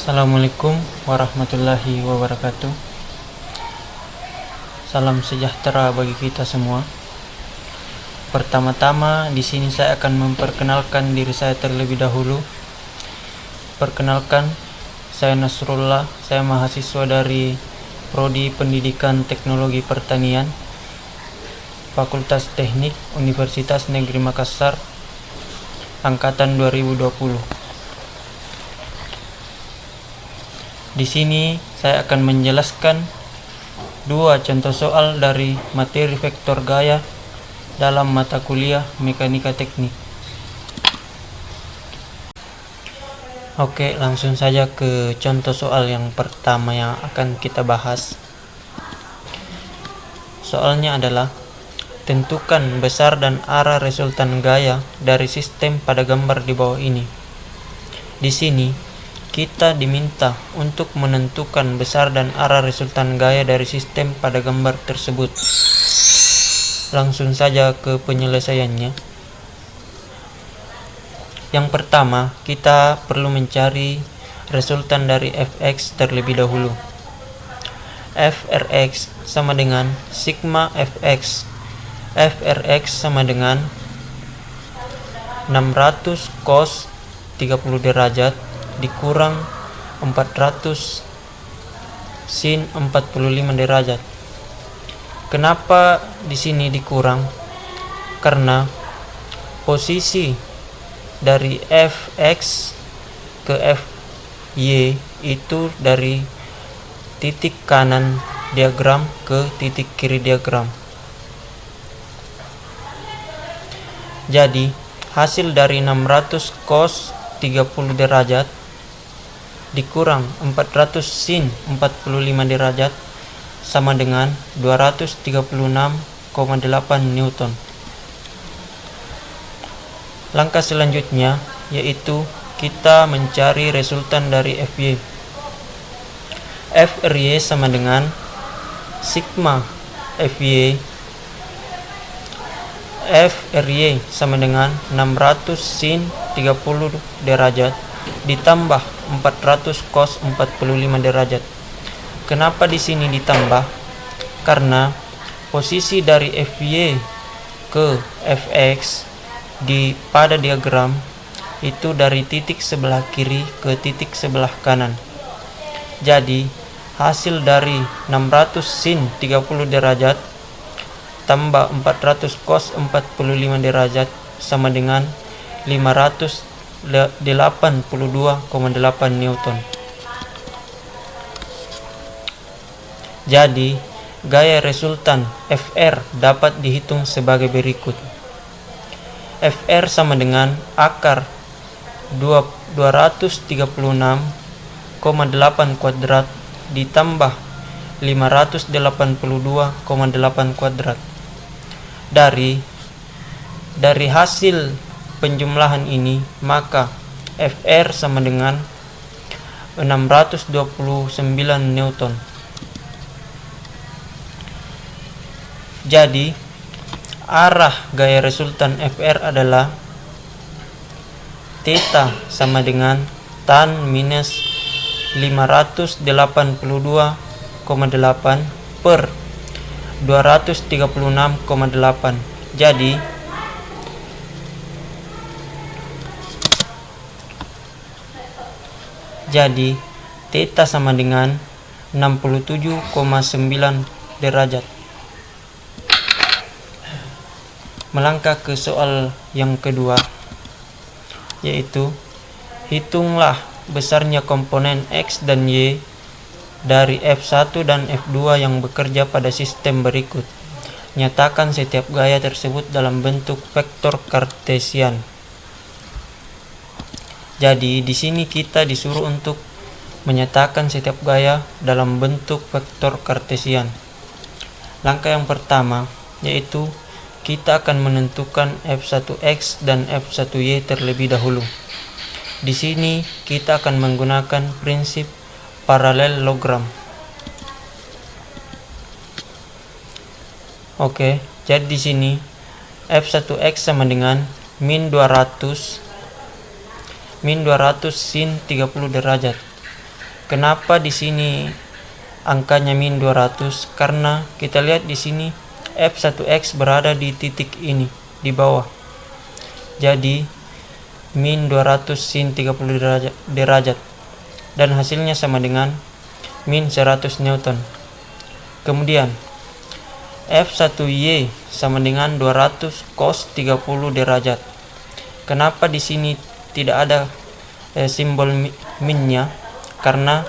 Assalamualaikum warahmatullahi wabarakatuh. Salam sejahtera bagi kita semua. Pertama-tama di sini saya akan memperkenalkan diri saya terlebih dahulu. Perkenalkan, saya Nasrullah, saya mahasiswa dari Prodi Pendidikan Teknologi Pertanian, Fakultas Teknik Universitas Negeri Makassar, angkatan 2020. Di sini saya akan menjelaskan dua contoh soal dari materi vektor gaya dalam mata kuliah Mekanika Teknik. Oke, langsung saja ke contoh soal yang pertama yang akan kita bahas. Soalnya adalah tentukan besar dan arah resultan gaya dari sistem pada gambar di bawah ini. Di sini kita diminta untuk menentukan besar dan arah resultan gaya dari sistem pada gambar tersebut. Langsung saja ke penyelesaiannya. Yang pertama, kita perlu mencari resultan dari fx terlebih dahulu. Frx sama dengan sigma fx. Frx sama dengan 600 cos 30 derajat dikurang 400 sin 45 derajat. Kenapa di sini dikurang? Karena posisi dari fx ke fy itu dari titik kanan diagram ke titik kiri diagram. Jadi hasil dari 600 cos 30 derajat dikurang 400 sin 45 derajat sama dengan 236,8 Newton. Langkah selanjutnya yaitu kita mencari resultan dari Fy. Fry sama dengan sigma Fy. Fry sama dengan 600 sin 30 derajat ditambah 400 cos 45 derajat. Kenapa di sini ditambah? Karena posisi dari Fy ke Fx pada diagram itu dari titik sebelah kiri ke titik sebelah kanan. Jadi hasil dari 600 sin 30 derajat tambah 400 cos 45 derajat sama dengan 582,8 Newton. Jadi gaya resultan Fr dapat dihitung sebagai berikut. Fr sama dengan akar 236,8 kuadrat ditambah 582,8 kuadrat. Dari hasil penjumlahan ini, maka Fr sama dengan 629 Newton. Jadi arah gaya resultan Fr adalah theta sama dengan tan minus 582,8 per 236,8. Jadi theta sama dengan 67,9 derajat. Melangkah ke soal yang kedua, yaitu hitunglah besarnya komponen X dan Y dari F1 dan F2 yang bekerja pada sistem berikut. Nyatakan setiap gaya tersebut dalam bentuk vektor kartesian. Jadi di sini kita disuruh untuk menyatakan setiap gaya dalam bentuk vektor kartesian. Langkah yang pertama yaitu kita akan menentukan F1X dan F1Y terlebih dahulu. Di sini kita akan menggunakan prinsip paralelogram. Oke, jadi di sini F1X sama dengan min 200 sin 30 derajat kenapa di sini angkanya min 200? Karena kita lihat di sini f1x berada di titik ini di bawah. Jadi min 200 sin 30 derajat dan hasilnya sama dengan min 100 Newton. Kemudian F1Y sama dengan 200 cos 30 derajat. Kenapa di sini tidak ada simbol minnya? Karena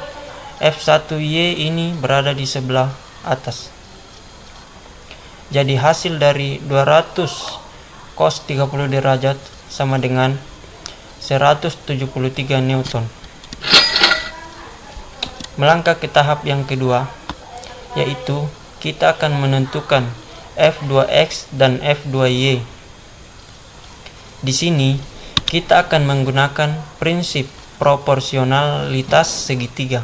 F1Y ini berada di sebelah atas. Jadi hasil dari 200 cos 30 derajat sama dengan 173 Newton. Melangkah ke tahap yang kedua, yaitu kita akan menentukan F2X dan F2Y. Di sini kita akan menggunakan prinsip proporsionalitas segitiga.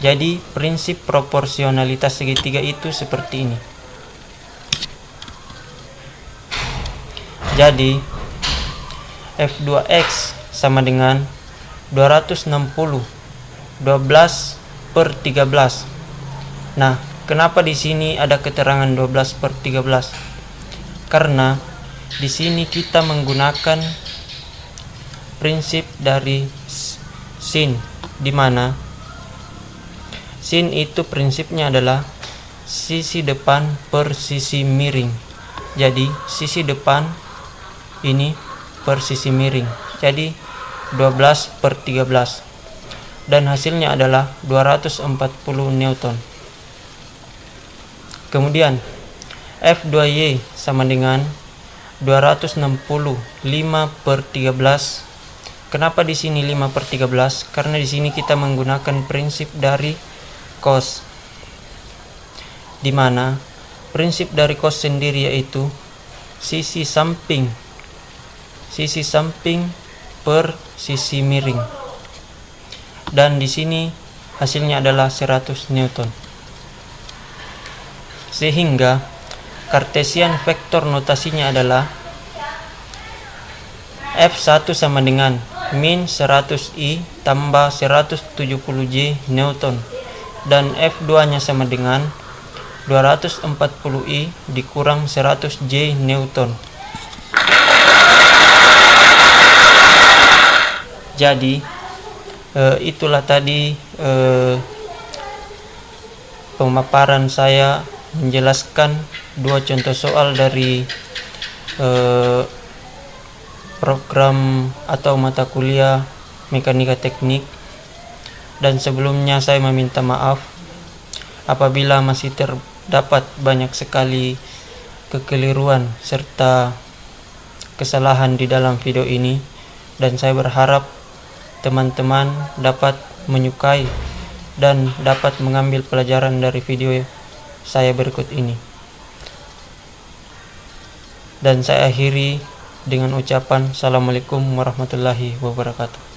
Jadi prinsip proporsionalitas segitiga itu seperti ini. Jadi F2X sama dengan 260 12/13. Nah, kenapa di sini ada keterangan 12/13? Karena di sini kita menggunakan prinsip dari sin, di mana sin itu prinsipnya adalah sisi depan per sisi miring. Jadi sisi depan ini per sisi miring. Jadi 12/13. Dan hasilnya adalah 240 Newton. Kemudian F2Y sama dengan 260 5/13. Kenapa di sini 5/13? Karena di sini kita menggunakan prinsip dari cos, di mana prinsip dari cos sendiri yaitu sisi samping per sisi miring. Dan di sini hasilnya adalah 100 Newton. Sehingga Cartesian vektor notasinya adalah F1 sama dengan min 100I tambah 170J Newton, dan F2 nya sama dengan 240I dikurang 100J Newton. Jadi itulah tadi pemaparan saya menjelaskan dua contoh soal dari program atau mata kuliah mekanika teknik. Dan sebelumnya saya meminta maaf apabila masih terdapat banyak sekali kekeliruan serta kesalahan di dalam video ini, dan saya berharap teman-teman dapat menyukai dan dapat mengambil pelajaran dari video saya berikut ini. Dan saya akhiri dengan ucapan Assalamualaikum warahmatullahi wabarakatuh.